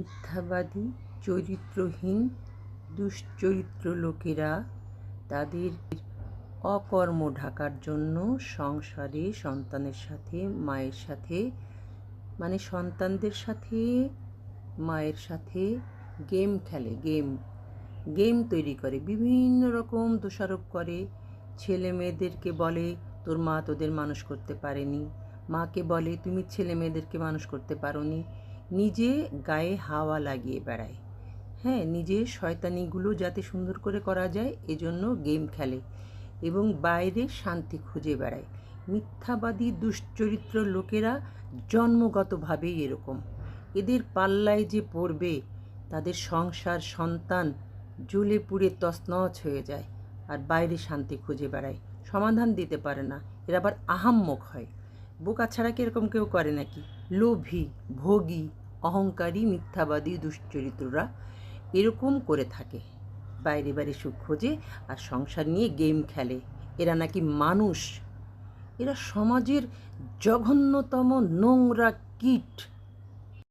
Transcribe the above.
মিথ্যাবাদী চরিত্রহীন দুশ্চরিত্র লোকেরা তাদের অকর্ম ঢাকার জন্য সংসারে সন্তানের সাথে মায়ের সাথে সন্তানদের সাথে মায়ের সাথে গেম খেলে। গেম তৈরি করে, বিভিন্ন রকম দোষারোপ করে। ছেলে মেয়েদেরকে বলে তোর মা তোদের মানুষ করতে পারেনি, মাকে বলে তুমি ছেলে মেয়েদেরকে মানুষ করতে পারোনি। নিজে গায়ে হাওয়া লাগিয়ে বেড়ায়। হ্যাঁ, নিজের শয়তানিগুলো যাতে সুন্দর করে করা যায় এজন্য গেম খেলে এবং বাইরে শান্তি খুঁজে বেড়ায়। মিথ্যাবাদী দুশ্চরিত্র লোকেরা জন্মগতভাবেই এরকম। এদের পাল্লায় যে পড়বে তাদের সংসার সন্তান জ্বলে পুড়ে তছনছ হয়ে যায়, আর বাইরে শান্তি খুঁজে বেড়ায়, সমাধান দিতে পারে না। এরা আবার আহাম্মক হয়। বোকা ছাড়া কি এরকম কেউ করে নাকি? লোভী, ভোগী, অহংকারী, মিথ্যাবাদী দুশ্চরিত্ররা এরকম করে থাকে। বাইরে বাইরে সুখ খোঁজে আর সংসার নিয়ে গেম খেলে। এরা নাকি মানুষ। এরা সমাজের জঘন্যতম নোংরা কীট।